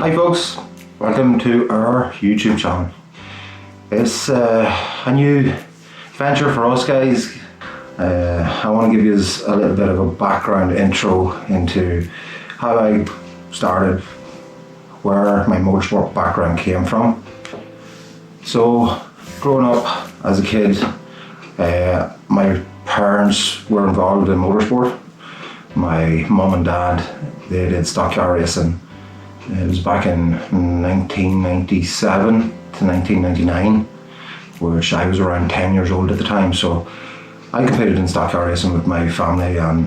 Hi folks, welcome to our YouTube channel. It's a new venture for us guys. I want to give you a little bit of a background intro into how I started, where my motorsport background came from. So, growing up as a kid, my parents were involved in motorsport. My mum and dad, they did stock car racing. It was back in 1997 to 1999, which I was around 10 years old at the time. So I competed in stock car racing with my family and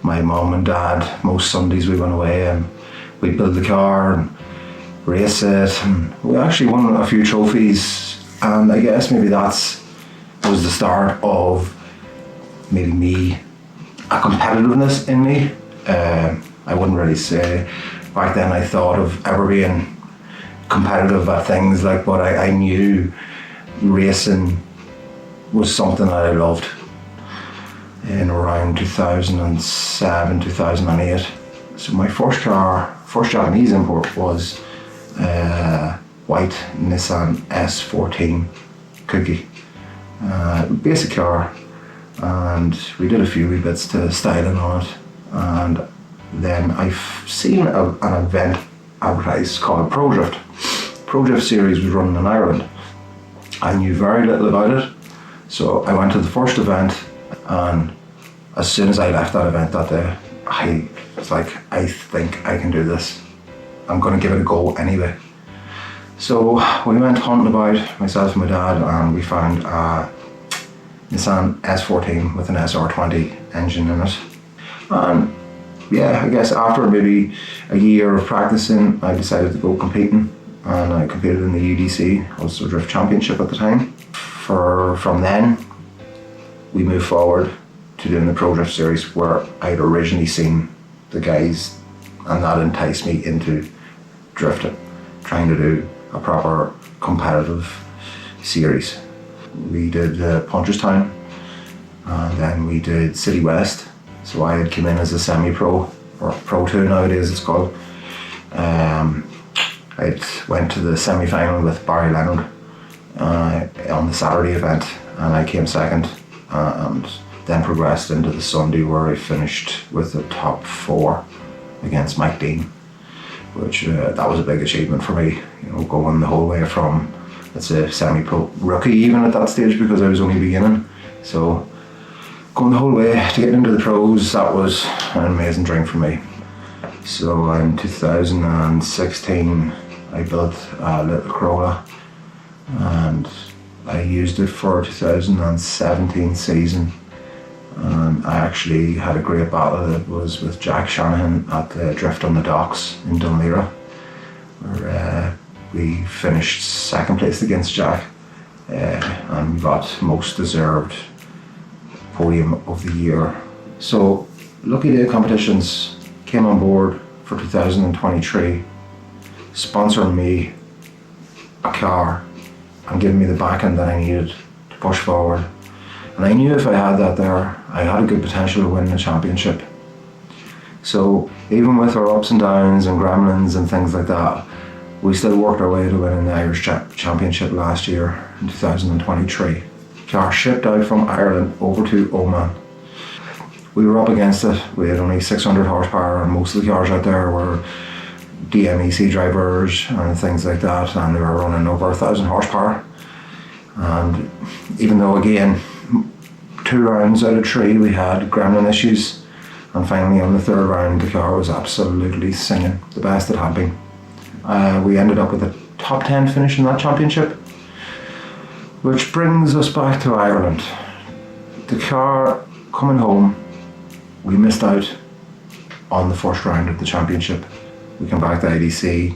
my mum and dad. Most Sundays we went away and we'd build the car and race it. And we actually won a few trophies, and I guess maybe was the start of maybe me, a competitiveness in me. I wouldn't really say back then I thought of ever being competitive at things like, but I knew racing was something that I loved. In around 2007, 2008. So my first Japanese import was white Nissan S14 Kuki. Basic car, and we did a few wee bits to styling on it, and then I've seen an event advertised called Pro Drift. Pro Drift series was running in Ireland. I knew very little about it, so I went to the first event, and as soon as I left that event that day, I was like, I think I can do this. I'm going to give it a go anyway. So we went hunting about, myself and my dad, and we found a Nissan S14 with an SR20 engine in it. And yeah, I guess after maybe a year of practicing, I decided to go competing, and I competed in the UDC, Ulster Drift Championship at the time. From then, we moved forward to doing the Pro Drift series, where I'd originally seen the guys, and that enticed me into drifting, trying to do a proper competitive series. We did Punchestown, and then we did City West. So I had come in as a semi-pro, or Pro 2 nowadays it's called. I went to the semi-final with Barry Leonard on the Saturday event, and I came second, and then progressed into the Sunday, where I finished with the top 4 against Mike Dean, which that was a big achievement for me, going the whole way from, let's say, semi-pro rookie even at that stage, because I was only beginning. So going the whole way to get into the pros, that was an amazing dream for me. So in 2016, I built a little Corolla, and I used it for 2017 season. And I actually had a great battle. It was with Jack Shanahan at the Drift on the Docks in Dunleary, where we finished second place against Jack, and we got most deserved Podium of the year. So Lucky Day Competitions came on board for 2023, sponsoring me a car and giving me the backing that I needed to push forward. And I knew if I had that there, I had a good potential to win the championship. So even with our ups and downs and gremlins and things like that, we still worked our way to winning the Irish Championship last year in 2023. Car shipped out from Ireland over to Oman. We were up against it. We had only 600 horsepower, and most of the cars out there were DMEC drivers and things like that, and they were running over 1,000 horsepower. And even though, again, 2 rounds out of 3 we had gremlin issues, and finally on the 3rd round the car was absolutely singing, the best it had been. We ended up with a top 10 finish in that championship, which brings us back to Ireland. The car coming home, we missed out on the first round of the championship. We came back to IDC,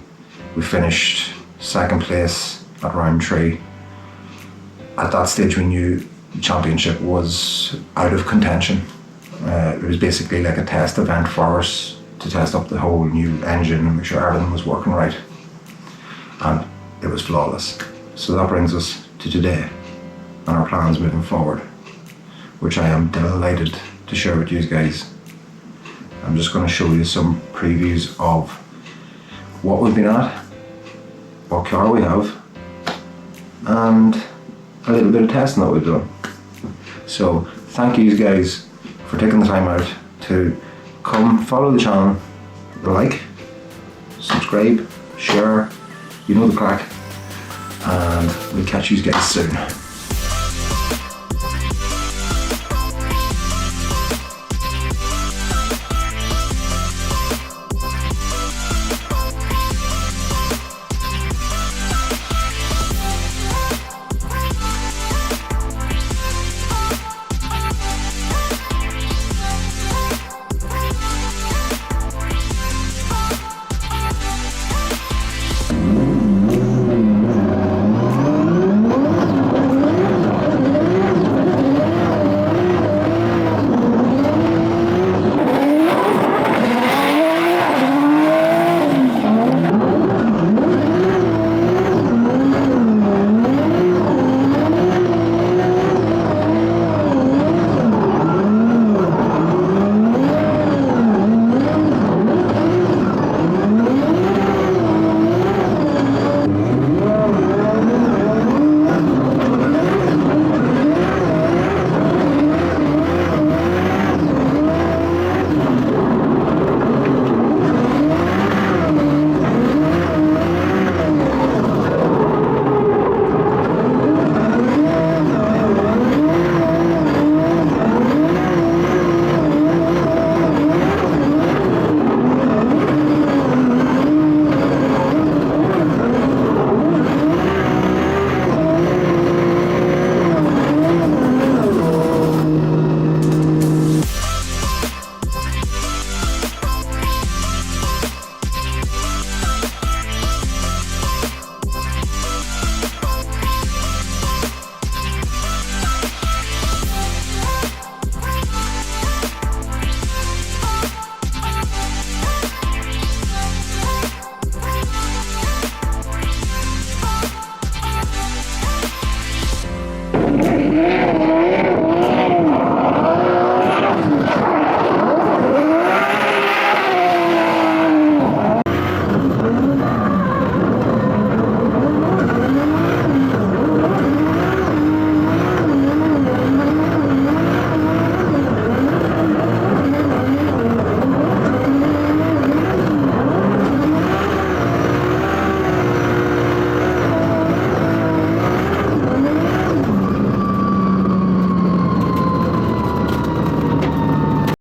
we finished second place at round 3. At that stage we knew the championship was out of contention. It was basically like a test event for us to test up the whole new engine and make sure everything was working right. And it was flawless. So that brings us to today and our plans moving forward, which I am delighted to share with you guys. I'm just going to show you some previews of what we've been at, what car we have, and a little bit of testing that we've done. So thank you guys for taking the time out to come follow the channel, like, subscribe, share, you know the crack, and we'll catch you guys soon.